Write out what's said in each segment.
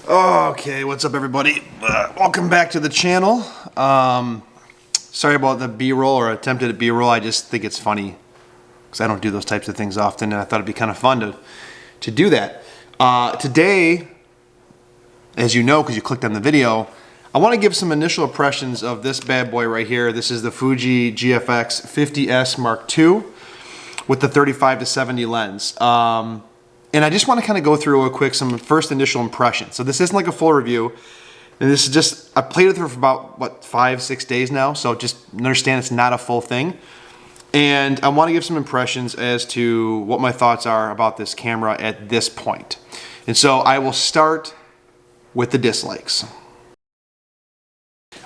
Okay, what's up everybody? Welcome back to the channel. Sorry about the B-roll or attempted B-roll. I just think it's funny because I don't do those types of things often, and I thought it'd be kind of fun to do that. Today, as you know, because you clicked on the video, I want to give some initial impressions of this bad boy right here. This is the Fuji GFX 50S Mark II with the 35-70 lens. And I just want to kind of go through real quick some first initial impressions. So this isn't like a full review. And this is just, I played with it for about, what, 5-6 days now. So just understand it's not a full thing. And I want to give some impressions as to what my thoughts are about this camera at this point. And so I will start with the dislikes.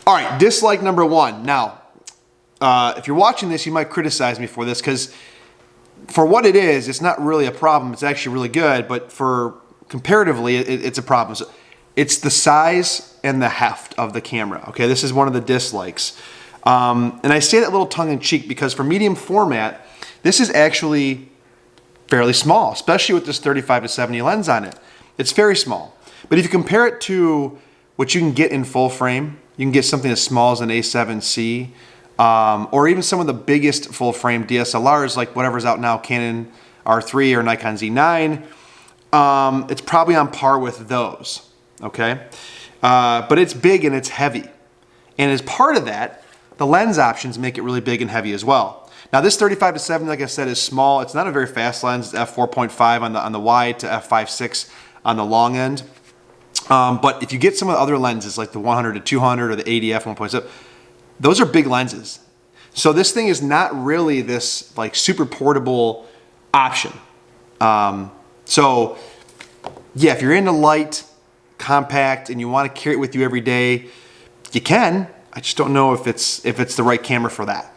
All right, dislike number one. Now, if you're watching this, you might criticize me for this because for what it is, it's not really a problem. It's actually really good, but for comparatively, it's a problem. So it's the size and the heft of the camera. Okay, this is one of the dislikes. And I say that a little tongue-in-cheek because for medium format, this is actually fairly small, especially with this 35-70 lens on it. It's very small. But if you compare it to what you can get in full frame, you can get something as small as an A7C, or even some of the biggest full frame DSLRs like whatever's out now, Canon R3 or Nikon Z9. It's probably on par with those, okay? But it's big and it's heavy. And as part of that, the lens options make it really big and heavy as well. Now this 35-70, like I said, is small. It's not a very fast lens. It's f4.5 on the wide to f5.6 on the long end. But if you get some of the other lenses like the 100-200 or the 80 f1.7, those are big lenses. So this thing is not really this like super portable option. So yeah, if you're into light, compact, and you want to carry it with you every day, you can. I just don't know if it's the right camera for that.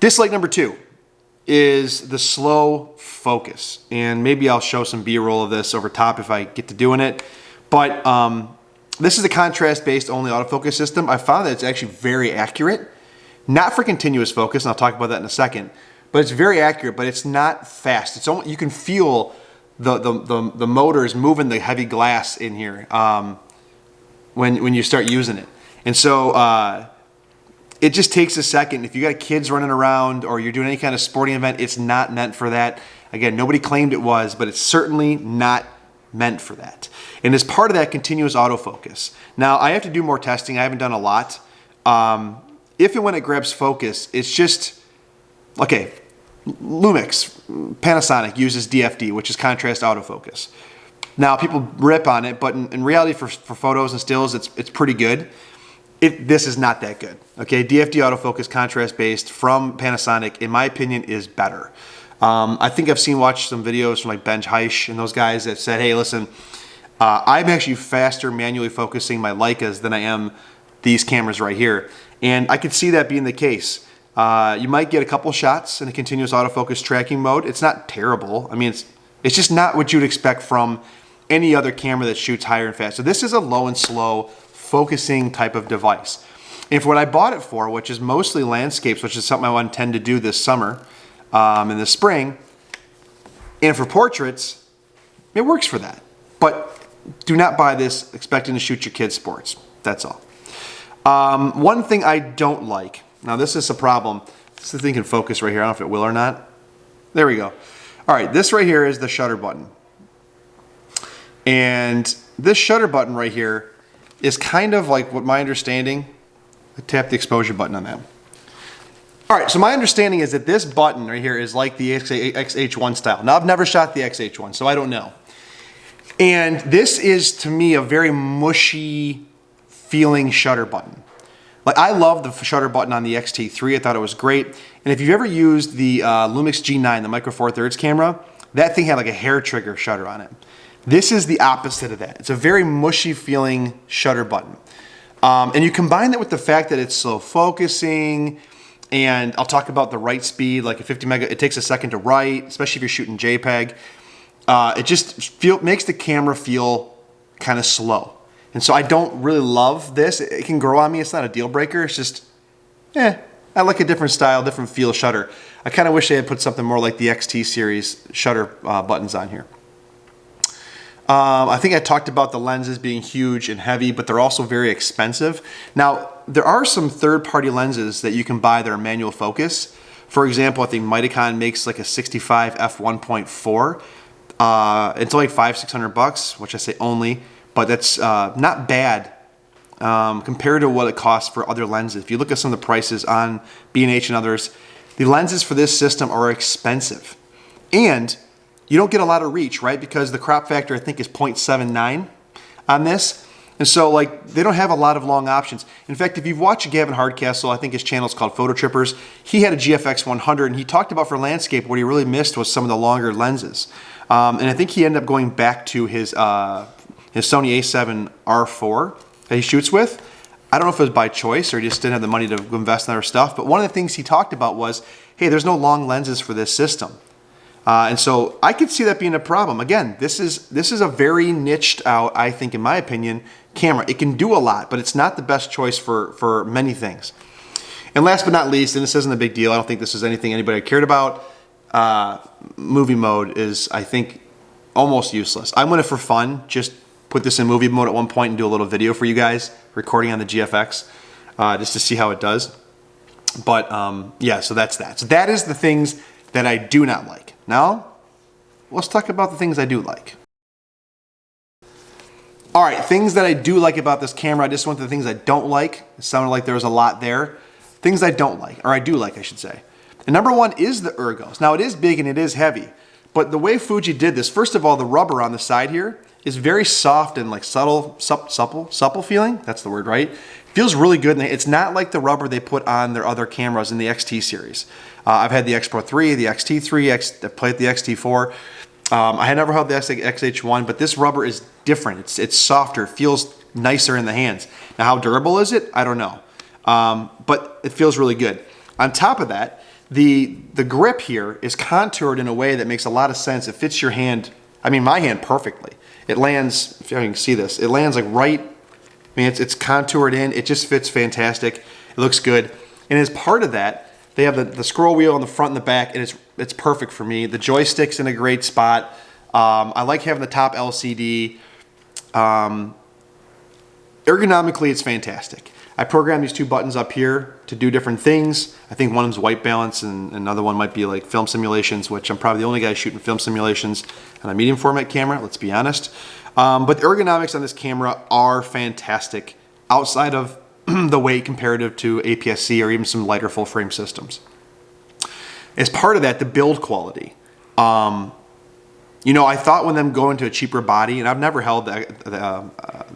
Dislike number two is the slow focus. And maybe I'll show some B-roll of this over top if I get to doing it. But this is a contrast-based only autofocus system. I found that it's actually very accurate. Not for continuous focus, and I'll talk about that in a second. But it's very accurate, but it's not fast. It's almost, you can feel the motors moving the heavy glass in here when you start using it. And so it just takes a second. If you got kids running around or you're doing any kind of sporting event, it's not meant for that. Again, nobody claimed it was, but it's certainly not meant for that. And as part of that, continuous autofocus. Now, I have to do more testing. I haven't done a lot. If and when it grabs focus, it's just, okay, Lumix, Panasonic uses DFD, which is contrast autofocus. Now, people rip on it, but in reality, for photos and stills, it's pretty good. This is not that good. Okay, DFD autofocus, contrast-based from Panasonic, in my opinion, is better. I think I've watched some videos from like Benj Heish and those guys that said, hey, listen, I'm actually faster manually focusing my Leicas than I am these cameras right here. And I could see that being the case. You might get a couple shots in a continuous autofocus tracking mode. It's not terrible. I mean, it's just not what you'd expect from any other camera that shoots higher and fast. So this is a low and slow focusing type of device. And for what I bought it for, which is mostly landscapes, which is something I intend to do this summer, in the spring, and for portraits, it works for that. But do not buy this expecting to shoot your kids' sports. That's all. One thing I don't like, now this is a problem. This thing can focus right here. I don't know if it will or not. There we go. All right, this right here is the shutter button. And this shutter button right here is kind of like what my understanding, I tap the exposure button on that. All right, so my understanding is that this button right here is like the XH1 style. Now, I've never shot the XH1, so I don't know. And this is, to me, a very mushy feeling shutter button. Like, I love the shutter button on the X-T3. I thought it was great. And if you've ever used the Lumix G9, the Micro Four Thirds camera, that thing had like a hair trigger shutter on it. This is the opposite of that. It's a very mushy feeling shutter button. And you combine that with the fact that it's slow focusing, and I'll talk about the write speed, like a 50 mega, it takes a second to write, especially if you're shooting JPEG. It just makes the camera feel kind of slow. And so I don't really love this. It can grow on me. It's not a deal breaker. It's just, I like a different style, different feel shutter. I kind of wish they had put something more like the XT series shutter buttons on here. I think I talked about the lenses being huge and heavy, but they're also very expensive. Now, there are some third-party lenses that you can buy that are manual focus. For example, I think Mitacon makes like a 65 f1.4. It's only $500-600, which I say only, but that's not bad compared to what it costs for other lenses. If you look at some of the prices on B&H and others, the lenses for this system are expensive. And you don't get a lot of reach, right? Because the crop factor, I think, is 0.79 on this. And so, like, they don't have a lot of long options. In fact, if you've watched Gavin Hardcastle, I think his channel is called Photo Trippers, he had a GFX 100, and he talked about for landscape what he really missed was some of the longer lenses. And I think he ended up going back to his Sony A7 R4 that he shoots with. I don't know if it was by choice or he just didn't have the money to invest in other stuff, but one of the things he talked about was, hey, there's no long lenses for this system. And so I could see that being a problem. Again, this is a very niched out, I think, in my opinion, camera. It can do a lot, but it's not the best choice for many things. And last but not least, and this isn't a big deal, I don't think this is anything anybody cared about, movie mode is, I think, almost useless. I'm going to, for fun, just put this in movie mode at one point and do a little video for you guys, recording on the GFX, just to see how it does. But yeah, so that's that. So that is the things that I do not like. Now, let's talk about the things I do like. All right, things that I do like about this camera. I just went to the things I don't like. It sounded like there was a lot there. Things I don't like, or I do like, I should say. And number one is the ergos. Now, it is big and it is heavy, but the way Fuji did this, first of all, the rubber on the side here is very soft and like supple feeling. That's the word, right? Feels really good. And it's not like the rubber they put on their other cameras in the XT series. I've had the X Pro 3, the XT3, I played the XT4. I had never held the XH1, but this rubber is different. It's softer, it feels nicer in the hands. Now, how durable is it? I don't know, but it feels really good. On top of that, the grip here is contoured in a way that makes a lot of sense. It fits your hand, I mean, my hand perfectly. It lands, if you can see this, it lands like right, I mean, it's contoured in, it just fits fantastic. It looks good. And as part of that, they have the scroll wheel on the front and the back, and it's perfect for me. The joystick's in a great spot. I like having the top LCD. Ergonomically, it's fantastic. I programmed these two buttons up here to do different things. I think one of them's white balance, and another one might be like film simulations, which I'm probably the only guy shooting film simulations on a medium format camera, let's be honest. But the ergonomics on this camera are fantastic outside of the weight comparative to APS-C or even some lighter full frame systems. As part of that, the build quality. You know, I thought when them going to a cheaper body, and I've never held the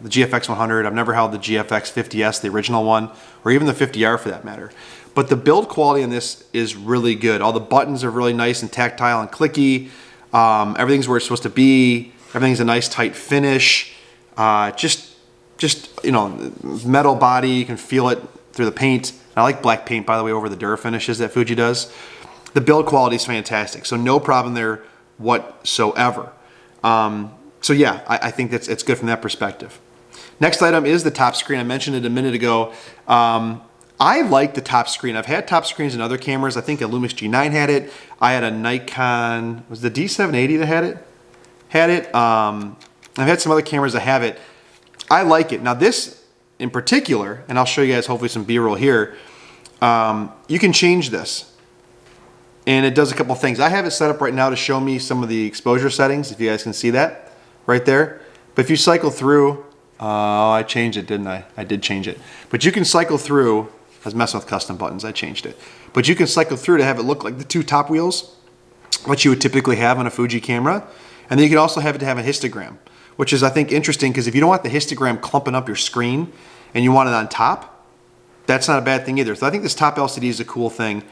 GFX 100, I've never held the GFX 50S, the original one, or even the 50R for that matter. But the build quality on this is really good. All the buttons are really nice and tactile and clicky. Everything's where it's supposed to be. Everything's a nice tight finish. Just you know, metal body, you can feel it through the paint. I like black paint, by the way, over the Dura finishes that Fuji does. The build quality is fantastic, so no problem there whatsoever. So yeah, I think it's good from that perspective. Next item is the top screen. I mentioned it a minute ago. I like the top screen. I've had top screens in other cameras. I think a Lumix G9 had it. I had a Nikon, was the D780 that had it? I've had some other cameras that have it. I like it. Now this in particular, and I'll show you guys hopefully some B-roll here, you can change this. And it does a couple things. I have it set up right now to show me some of the exposure settings, if you guys can see that right there. But if you cycle through, oh, I changed it, didn't I? I did change it. But you can cycle through, I was messing with custom buttons, I changed it. But you can cycle through to have it look like the two top wheels, what you would typically have on a Fuji camera. And then you can also have it to have a histogram, which is, I think, interesting because if you don't want the histogram clumping up your screen and you want it on top, that's not a bad thing either. So I think this top LCD is a cool thing.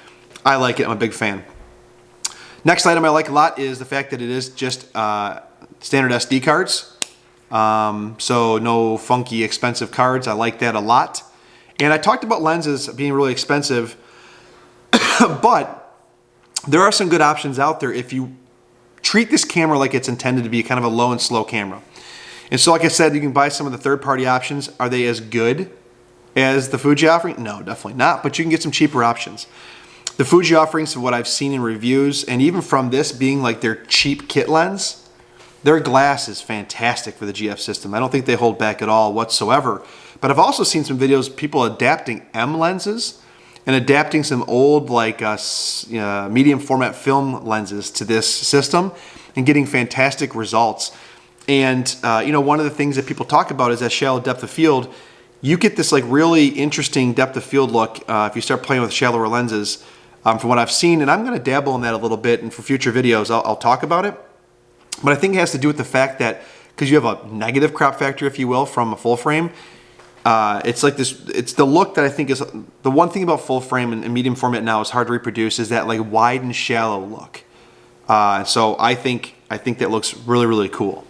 I like it, I'm a big fan. Next item I like a lot is the fact that it is just standard SD cards. So no funky expensive cards, I like that a lot. And I talked about lenses being really expensive, but there are some good options out there if you treat this camera like it's intended to be kind of a low and slow camera. And so like I said, you can buy some of the third-party options. Are they as good as the Fuji offering? No, definitely not, but you can get some cheaper options. The Fuji offerings, from what I've seen in reviews, and even from this being like their cheap kit lens, Their glass is fantastic for the GF system. I don't think they hold back at all whatsoever. But I've also seen some videos, people adapting M lenses and adapting some old like medium format film lenses to this system and getting fantastic results. And one of the things that people talk about is that shallow depth of field. You get this like really interesting depth of field look if you start playing with shallower lenses from what I've seen. And I'm going to dabble in that a little bit, and for future videos I'll talk about it. But I think it has to do with the fact that because you have a negative crop factor, if you will, from a full frame, it's like this. It's the look that I think is the one thing about full frame and medium format now is hard to reproduce, is that like wide and shallow look. So I think that looks really, really cool.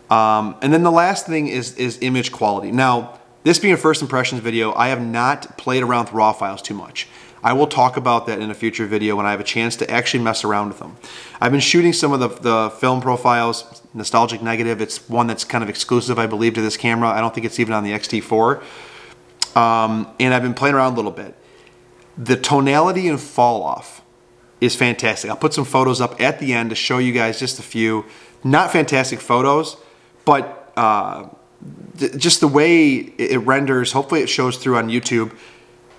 And then the last thing is image quality. Now, this being a first impressions video, I have not played around with raw files too much. I will talk about that in a future video when I have a chance to actually mess around with them. I've been shooting some of the film profiles, Nostalgic Negative. It's one that's kind of exclusive, I believe, to this camera. I don't think it's even on the X-T4. And I've been playing around a little bit. The tonality and fall off is fantastic. I'll put some photos up at the end to show you guys just a few. Not fantastic photos, but just the way it renders, hopefully it shows through on YouTube,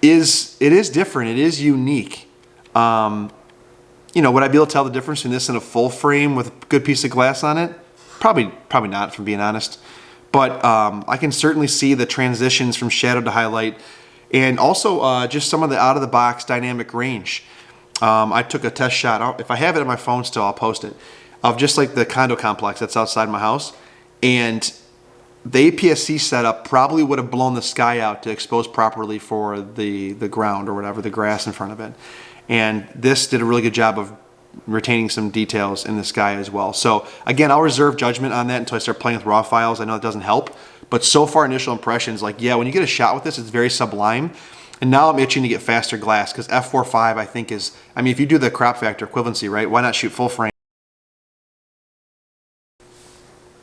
it is different. It is unique. Would I be able to tell the difference between this and a full frame with a good piece of glass on it? Probably not, if I'm being honest. But I can certainly see the transitions from shadow to highlight, and also just some of the out-of-the-box dynamic range. I took a test shot. If I have it on my phone still, I'll post it, of just like the condo complex that's outside my house. And the APS-C setup probably would have blown the sky out to expose properly for the ground or whatever, the grass in front of it. And this did a really good job of retaining some details in the sky as well. So again, I'll reserve judgment on that until I start playing with raw files. I know it doesn't help, but so far initial impressions, like, yeah, when you get a shot with this, it's very sublime. And now I'm itching to get faster glass, because f4.5 I think is, I mean, if you do the crop factor equivalency, right, why not shoot full frame?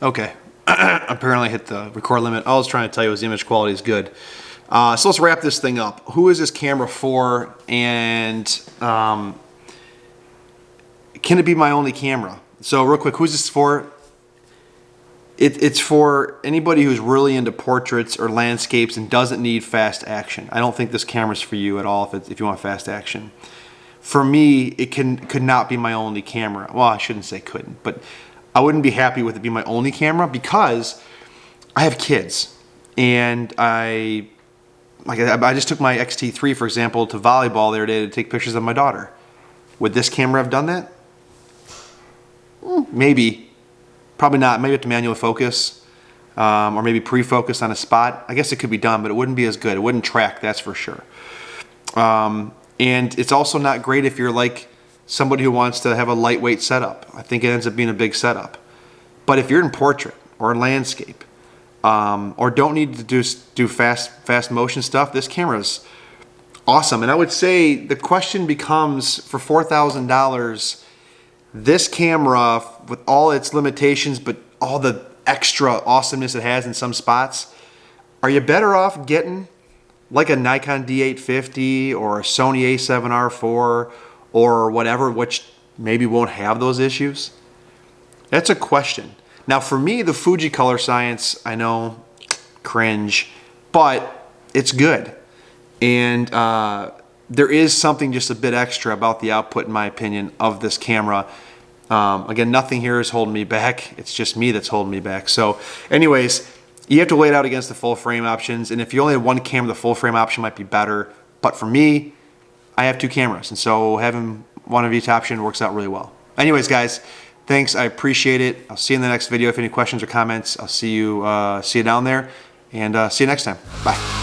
Okay. Apparently hit the record limit. All I was trying to tell you was the image quality is good. So let's wrap this thing up. Who is this camera for, and can it be my only camera? So real quick, who's this for? It's for anybody who's really into portraits or landscapes and doesn't need fast action. I don't think this camera's for you at all if you want fast action. For me, it could not be my only camera. Well, I shouldn't say couldn't, but I wouldn't be happy with it being my only camera, because I have kids, and I just took my X-T3, for example, to volleyball the other day to take pictures of my daughter. Would this camera have done that? Maybe. Probably not. Maybe have to manually focus, or maybe pre-focus on a spot. I guess it could be done, but it wouldn't be as good. It wouldn't track, that's for sure. And it's also not great if you're like somebody who wants to have a lightweight setup. I think it ends up being a big setup. But if you're in portrait or in landscape, or don't need to do fast motion stuff, this camera is awesome. And I would say the question becomes, for $4,000, this camera, with all its limitations but all the extra awesomeness it has in some spots, are you better off getting like a Nikon D850 or a Sony A7R4 or whatever, which maybe won't have those issues? That's a question. Now for me, the Fuji color science, I know, cringe, but it's good. And there is something just a bit extra about the output, in my opinion, of this camera. Again, nothing here is holding me back. It's just me that's holding me back. So anyways, you have to weigh it out against the full frame options. And if you only have one camera, the full frame option might be better. But for me, I have two cameras, and so having one of each option works out really well. Anyways, guys, thanks. I appreciate it. I'll see you in the next video. If any questions or comments, I'll see you down there, and see you next time. Bye.